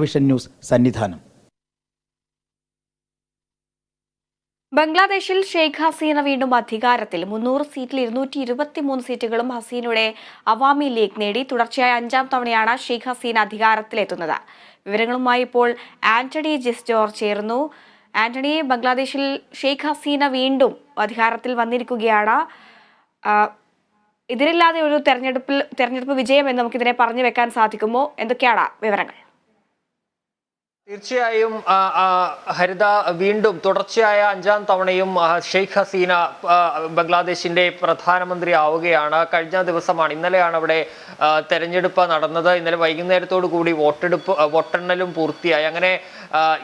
Vision news Sannidhanam. ബംഗ്ലാദേശിൽ ഷെയ്ഖ് ഹസീന വീണ്ടും അധികാരത്തിൽ. 300 സീറ്റിൽ 223 സീറ്റുകളും ഹസീനയുടെ അവാമി ലീഗ് നേടി. തുടർച്ചയായ 5ാം തവണയാണ് ഷെയ്ഖ് ഹസീന അധികാരത്തിലെത്തുന്നത്. വിവരങ്ങളുമായി ഇപ്പോൾ ആന്റണി ജിസ്റ്റോർ ചേർന്നു. ആന്റണി, ബംഗ്ലാദേശിൽ ഷെയ്ഖ് ഹസീന വീണ്ടും അധികാരത്തിൽ വന്നിരിക്കുകയാണ്. ഇതിലില്ലാതെ ഒരു തെരഞ്ഞെടുപ്പ് വിജയം എന്ന് നമുക്കിതിനെ പറഞ്ഞു വെക്കാൻ സാധിക്കുമോ? എന്തൊക്കെയാണ് വിവരങ്ങൾ? തീർച്ചയായും ഹരിത, വീണ്ടും തുടർച്ചയായ 5ാം തവണയും ഷെയ്ഖ് ഹസീന ബംഗ്ലാദേശിന്റെ പ്രധാനമന്ത്രി ആവുകയാണ്. കഴിഞ്ഞ ദിവസമാണ്, ഇന്നലെയാണ് അവിടെ തെരഞ്ഞെടുപ്പ് നടന്നത്. ഇന്നലെ വൈകുന്നേരത്തോടു കൂടി വോട്ടെണ്ണലും പൂർത്തിയായി. അങ്ങനെ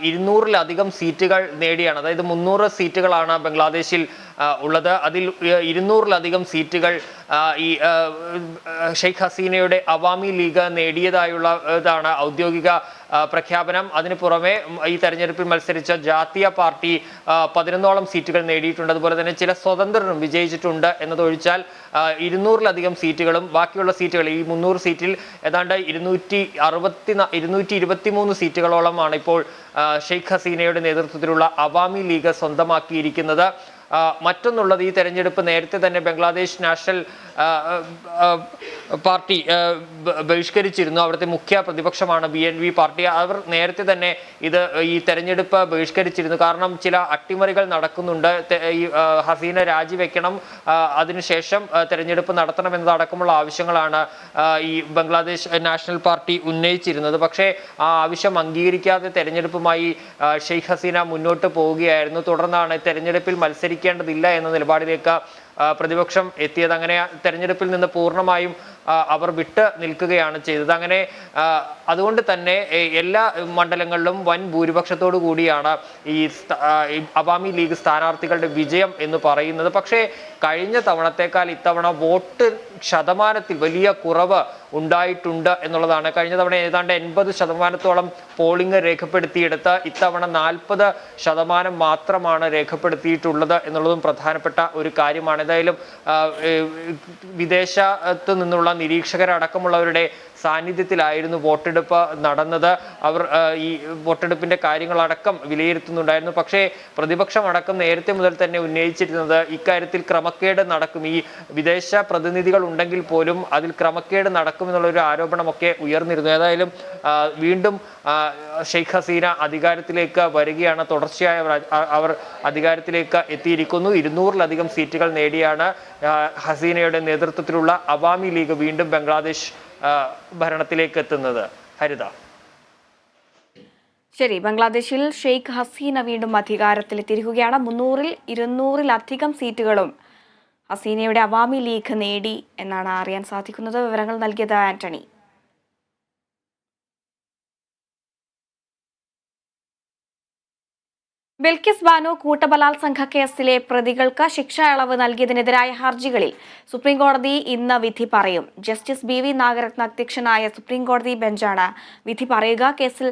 200-ലധികം സീറ്റുകൾ നേടിയാണ്. അതായത് 300 സീറ്റുകളാണ് ബംഗ്ലാദേശിൽ ഉള്ളത്. അതിൽ 200-ലധികം സീറ്റുകൾ ഈ ഷെയ്ഖ് ഹസീനയുടെ അവാമി ലീഗ് നേടിയതായുള്ളതാണ് ഔദ്യോഗിക പ്രഖ്യാപനം. അതിനു പുറമെ ഈ തെരഞ്ഞെടുപ്പിൽ മത്സരിച്ച ജാതീയ പാർട്ടി 11ഓളം സീറ്റുകൾ നേടിയിട്ടുണ്ട്. അതുപോലെ തന്നെ ചില സ്വതന്ത്രരും വിജയിച്ചിട്ടുണ്ട് എന്നതൊഴിച്ചാൽ 200-ലധികം സീറ്റുകളും ബാക്കിയുള്ള സീറ്റുകൾ, ഈ 300 സീറ്റിൽ ഏതാണ്ട് 223 സീറ്റുകളോളമാണ് ഇപ്പോൾ ഷെയ്ഖ് ഹസീനയുടെ നേതൃത്വത്തിലുള്ള അവാമി ലീഗ് സ്വന്തമാക്കിയിരിക്കുന്നത്. മറ്റൊന്നുള്ളത്, ഈ തെരഞ്ഞെടുപ്പ് നേരത്തെ തന്നെ ബംഗ്ലാദേശ് നാഷണൽ പാർട്ടി ബഹിഷ്കരിച്ചിരുന്നു. അവിടുത്തെ മുഖ്യ പ്രതിപക്ഷമാണ് BNP പാർട്ടി. അവർ നേരത്തെ തന്നെ ഈ തെരഞ്ഞെടുപ്പ് ബഹിഷ്കരിച്ചിരുന്നു. കാരണം ചില അട്ടിമറികൾ നടക്കുന്നുണ്ട്, ഈ ഹസീന രാജിവെക്കണം, അതിനുശേഷം തെരഞ്ഞെടുപ്പ് നടത്തണം എന്നതടക്കമുള്ള ആവശ്യങ്ങളാണ് ഈ ബംഗ്ലാദേശ് നാഷണൽ പാർട്ടി ഉന്നയിച്ചിരുന്നത്. പക്ഷേ ആ ആവശ്യം അംഗീകരിക്കാതെ തെരഞ്ഞെടുപ്പുമായി ഷെയ്ഖ് ഹസീന മുന്നോട്ട് പോവുകയായിരുന്നു. തുടർന്നാണ് തെരഞ്ഞെടുപ്പിൽ മത്സരിക്കേണ്ടതില്ല എന്ന നിലപാടിലേക്ക് പ്രതിപക്ഷം എത്തിയത്. അങ്ങനെ തെരഞ്ഞെടുപ്പിൽ നിന്ന് പൂർണ്ണമായും അവർ വിട്ട് നിൽക്കുകയാണ് ചെയ്തത്. അങ്ങനെ അതുകൊണ്ട് തന്നെ എല്ലാ മണ്ഡലങ്ങളിലും വൻ ഭൂരിപക്ഷത്തോടു കൂടിയാണ് ഈ അവാമി ലീഗ് സ്ഥാനാർത്ഥികളുടെ വിജയം എന്ന് പറയുന്നത്. പക്ഷേ കഴിഞ്ഞ തവണത്തേക്കാൾ ഇത്തവണ വോട്ട് ശതമാനത്തിൽ വലിയ കുറവ് ഉണ്ടായിട്ടുണ്ട് എന്നുള്ളതാണ്. കഴിഞ്ഞ തവണ ഏതാണ്ട് 80% പോളിംഗ് രേഖപ്പെടുത്തിയെടുത്ത് ഇത്തവണ 40% മാത്രമാണ് രേഖപ്പെടുത്തിയിട്ടുള്ളത് എന്നുള്ളതും പ്രധാനപ്പെട്ട ഒരു കാര്യമാണ്. ഏതായാലും വിദേശത്ത് നിന്നുള്ള നിരീക്ഷകരടക്കമുള്ളവരുടെ സാന്നിധ്യത്തിലായിരുന്നു വോട്ടെടുപ്പ് നടന്നത്. അവർ ഈ വോട്ടെടുപ്പിന്റെ കാര്യങ്ങളടക്കം വിലയിരുത്തുന്നുണ്ടായിരുന്നു. പക്ഷേ പ്രതിപക്ഷം അടക്കം നേരത്തെ മുതൽ തന്നെ ഉന്നയിച്ചിരുന്നത് ഇക്കാര്യത്തിൽ ക്രമക്കേട് നടക്കും, ഈ വിദേശ പ്രതിനിധികൾ ഉണ്ടെങ്കിൽ പോലും അതിൽ ക്രമക്കേട് നടക്കുമെന്നുള്ളൊരു ആരോപണമൊക്കെ ഉയർന്നിരുന്നു. ഏതായാലും വീണ്ടും ഷെയ്ഖ് ഹസീന അധികാരത്തിലേക്ക് വരികയാണ്. തുടർച്ചയായ അവർ അധികാരത്തിലേക്ക് എത്തിയിരിക്കുന്നു. 200-ലധികം സീറ്റുകൾ നേടിയാണ് ഹസീനയുടെ നേതൃത്വത്തിലുള്ള അവാമി ലീഗ് വീണ്ടും ബംഗ്ലാദേശ് ഭരണത്തിലേക്ക് എത്തുന്നത്. ഹരിത. ശരി, ബംഗ്ലാദേശിൽ ഷെയ്ഖ് ഹസീന വീണ്ടും അധികാരത്തിലെത്തിയിരിക്കുകയാണ്. 300-ൽ 200-ലധികം സീറ്റുകളും ഹസീനയുടെ അവാമി ലീഗ് നേടി എന്നാണ് അറിയാൻ സാധിക്കുന്നത്. വിവരങ്ങൾ നൽകിയത് ആന്റണി. ബിൽക്കിസ് ബാനു കൂട്ടബലാത്സംഗ കേസിലെ പ്രതികൾക്ക് ശിക്ഷാ ഇളവ് നൽകിയതിനെതിരായ ഹർജികളിൽ സുപ്രീംകോടതി ഇന്ന് വിധി പറയും. ജസ്റ്റിസ് BV നാഗരത്ന അധ്യക്ഷനായ സുപ്രീംകോടതി ബെഞ്ചാണ് വിധി പറയുക. കേസിൽ